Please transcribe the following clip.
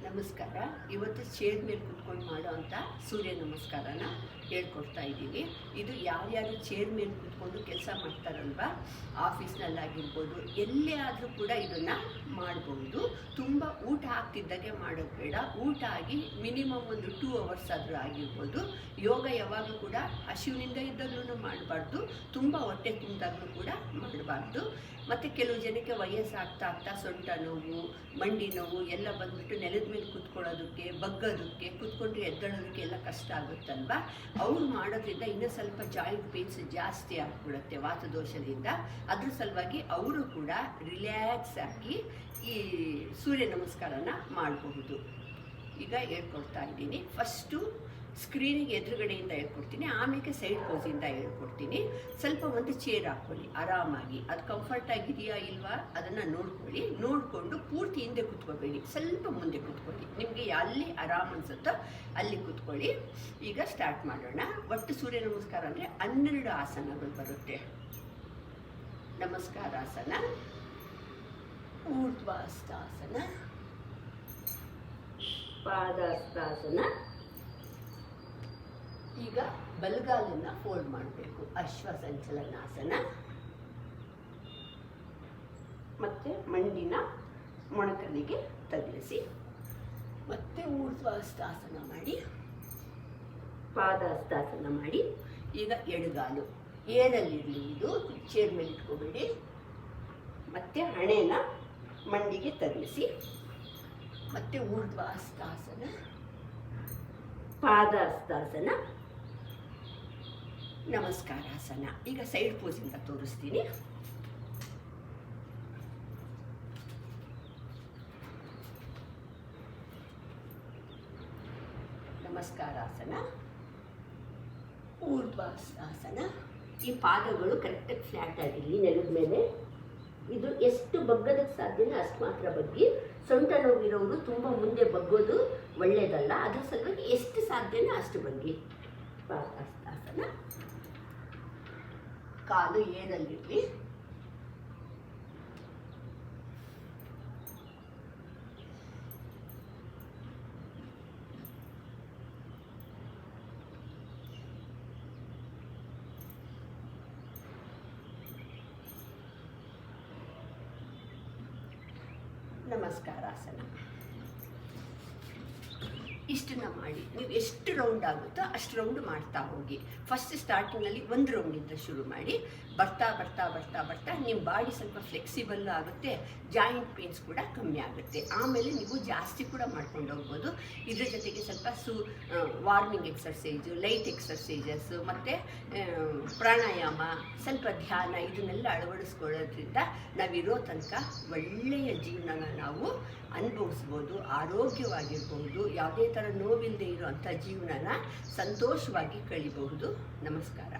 ನಮಸ್ಕಾರ. ಇವತ್ತು ಚೇರ್ ಮೇಲೆ ಕುತ್ಕೊಂಡು ಮಾಡೋ ಅಂಥ ಸೂರ್ಯ ನಮಸ್ಕಾರನ ಹೇಳ್ಕೊಡ್ತಾ ಇದ್ದೀನಿ. ಇದು ಯಾರ್ಯಾರು ಚೇರ್ ಮೇಲೆ ಕುತ್ಕೊಂಡು ಕೆಲಸ ಮಾಡ್ತಾರಲ್ವ, ಆಫೀಸ್ನಲ್ಲಾಗಿರ್ಬೋದು, ಎಲ್ಲೇ ಆದರೂ ಕೂಡ ಇದನ್ನು ಮಾಡ್ಬೋದು. ತುಂಬ ಊಟ ಆಗ್ತಿದ್ದಾಗೆ ಮಾಡೋದು ಬೇಡ. ಊಟ ಆಗಿ ಮಿನಿಮಮ್ ಒಂದು 2 hours ಆದರೂ ಆಗಿರ್ಬೋದು. ಯೋಗ ಯಾವಾಗಲೂ ಕೂಡ ಹಸಿವಿನಿಂದ ಇದ್ದಾಗಲೂ ಮಾಡಬಾರ್ದು, ತುಂಬ ಹೊಟ್ಟೆ ತುಂಬಿದಾಗಲೂ ಕೂಡ ಮಾಡಬಾರ್ದು. ಮತ್ತು ಕೆಲವು ಜನಕ್ಕೆ ವಯಸ್ಸಾಗ್ತಾ ಆಗ್ತಾ ಸೊಂಟ ನೋವು, ಮಂಡಿ ನೋವು ಎಲ್ಲ ಬಂದುಬಿಟ್ಟು ನೆಲದ ಮೇಲೆ ಕುತ್ಕೊಳ್ಳೋದಕ್ಕೆ, ಬಗ್ಗೋದಕ್ಕೆ, ಕುತ್ಕೊಂಡ್ರೆ ಎದ್ದೇಳೋದಕ್ಕೆ ಎಲ್ಲ ಕಷ್ಟ ಆಗುತ್ತಲ್ವ. ಅವ್ರು ಮಾಡೋದ್ರಿಂದ ಇನ್ನೂ ಸ್ವಲ್ಪ ಜಾಯಿಂಟ್ ಪೇನ್ಸ್ ಜಾಸ್ತಿ ಆಗಿಬಿಡುತ್ತೆ ವಾತದೋಷದಿಂದ. ಅದ್ರ ಸಲುವಾಗಿ ಅವರು ಕೂಡ ರಿಲ್ಯಾಕ್ಸ್ ಆಗಿ ಈ ಸೂರ್ಯ ನಮಸ್ಕಾರನ ಮಾಡಬಹುದು. ಈಗ ಹೇಳ್ಕೊಡ್ತಾ ಇದ್ದೀನಿ. ಫಸ್ಟು ಸ್ಕ್ರೀನಿಗೆ ಎದುರುಗಡೆಯಿಂದ ಹೇಳ್ಕೊಡ್ತೀನಿ, ಆಮೇಲೆ ಸೈಡ್ ಪೋಸಿಂದ ಹೇಳ್ಕೊಡ್ತೀನಿ. ಸ್ವಲ್ಪ ಒಂದು ಚೇರ್ ಹಾಕ್ಕೊಳ್ಳಿ ಆರಾಮಾಗಿ. ಅದು ಕಂಫರ್ಟ್ ಆಗಿದೆಯಾ ಇಲ್ವಾ ಅದನ್ನು ನೋಡ್ಕೊಳ್ಳಿ. ನೋಡಿಕೊಂಡು ಪೂರ್ತಿ ಹಿಂದೆ ಕೂತ್ಕೋಬೇಡಿ, ಸ್ವಲ್ಪ ಮುಂದೆ ಕೂತ್ಕೊಳ್ಳಿ. ನಿಮಗೆ ಅಲ್ಲಿ ಆರಾಮ್ ಅನ್ಸುತ್ತೋ ಅಲ್ಲಿ ಕೂತ್ಕೊಳ್ಳಿ. ಈಗ ಸ್ಟಾರ್ಟ್ ಮಾಡೋಣ. ಒಟ್ಟು ಸೂರ್ಯ ನಮಸ್ಕಾರ ಅಂದರೆ 12 ಆಸನಗಳು ಬರುತ್ತೆ. ನಮಸ್ಕಾರಾಸನ, ಊರ್ಧ್ವಹಸ್ತಾಸನ, ಪಾದಹಸ್ತಾಸನ. ಈಗ ಬಲಗಾಲನ್ನು ಫೋಲ್ಡ್ ಮಾಡಬೇಕು, ಅಶ್ವಸಂಚಲನಾಸನ. ಮತ್ತು ಮಂಡಿನ ಮೊಣಕಲ್ಲಿಗೆ ತಗ್ಲಿಸಿ. ಮತ್ತೆ ಊರ್ಧ್ವಹಸ್ತಾಸನ ಮಾಡಿ, ಪಾದಹಸ್ತಾಸನ ಮಾಡಿ. ಈಗ ಎಡಗಾಲು ಏರಲ್ಲಿರಲಿ, ಇದು ಚೇರ್ ಮೇಲೆ ಇಟ್ಕೋಬೇಡಿ. ಮತ್ತು ಹಣೆನ ಮಂಡಿಗೆ ತಗ್ಲಿಸಿ. ಮತ್ತು ಊರ್ಧ್ವಹಸ್ತಾಸನ, ಪಾದಹಸ್ತಾಸನ, ನಮಸ್ಕಾರಾಸನ. ಈಗ ಸೈಡ್ ಪೋಸಿಂದ ತೋರಿಸ್ತೀನಿ. ನಮಸ್ಕಾರಾಸನ, ಊರ್ಧ್ವಹಸ್ತಾಸನ. ಈ ಪಾದಗಳು ಕರೆಕ್ಟಾಗಿ ಫ್ಲ್ಯಾಟ್ ಆಗಿರಲಿ ನೆಲದ ಮೇಲೆ. ಇದು ಎಷ್ಟು ಬಗ್ಗೋದಕ್ಕೆ ಸಾಧ್ಯನೋ ಅಷ್ಟು ಮಾತ್ರ ಬಗ್ಗಿ. ಸೊಂಟ ನೋವಿರೋರು ತುಂಬ ಮುಂದೆ ಬಗ್ಗೋದು ಒಳ್ಳೆಯದಲ್ಲ. ಅದ್ರ ಸಲುವಾಗಿ ಎಷ್ಟು ಸಾಧ್ಯನೋ ಅಷ್ಟು ಬಗ್ಗಿ. ಪಾದಹಸ್ತಾಸನ. ಕಾಲು ಏರಲ್ಲಿರಲಿ. ನಮಸ್ಕಾರಾಸನ. ಇಷ್ಟನ್ನ ಮಾಡಿ ನೀವು ಎಷ್ಟು ರೌಂಡ್ ಆಗುತ್ತೋ ಅಷ್ಟು ರೌಂಡ್ ಮಾಡ್ತಾ ಹೋಗಿ. ಫಸ್ಟ್ ಸ್ಟಾರ್ಟಿಂಗಲ್ಲಿ 1 ರೌಂಡಿಂದ ಶುರು ಮಾಡಿ. ಬರ್ತಾ ಬರ್ತಾ ಬರ್ತಾ ಬರ್ತಾ ನಿಮ್ಮ ಬಾಡಿ ಸ್ವಲ್ಪ ಫ್ಲೆಕ್ಸಿಬಲ್ ಆಗುತ್ತೆ, ಜಾಯಿಂಟ್ ಪೇನ್ಸ್ ಕೂಡ ಕಮ್ಮಿ ಆಗುತ್ತೆ. ಆಮೇಲೆ ನೀವು ಜಾಸ್ತಿ ಕೂಡ ಮಾಡ್ಕೊಂಡು ಹೋಗ್ಬೋದು. ಇದ್ರ ಜೊತೆಗೆ ಸ್ವಲ್ಪ ವಾರ್ಮಿಂಗ್ ಎಕ್ಸರ್ಸೈಜು, ಲೈಟ್ ಎಕ್ಸರ್ಸೈಜಸ್ ಮತ್ತು ಪ್ರಾಣಾಯಾಮ, ಸ್ವಲ್ಪ ಧ್ಯಾನ ಇದನ್ನೆಲ್ಲ ಅಳವಡಿಸ್ಕೊಳ್ಳೋದ್ರಿಂದ ನಾವಿರೋ ತನಕ ಒಳ್ಳೆಯ ಜೀವನನ ನಾವು ಅನುಭವಿಸ್ಬೋದು, ಆರೋಗ್ಯವಾಗಿರ್ಬೋದು, ಯಾವುದೇ ಥರ ನೋವಿಲ್ಲದೆ ಇರೋವಂಥ ಜೀವನನ ಸಂತೋಷವಾಗಿ ಕಳಿಬಹುದು. ನಮಸ್ಕಾರ.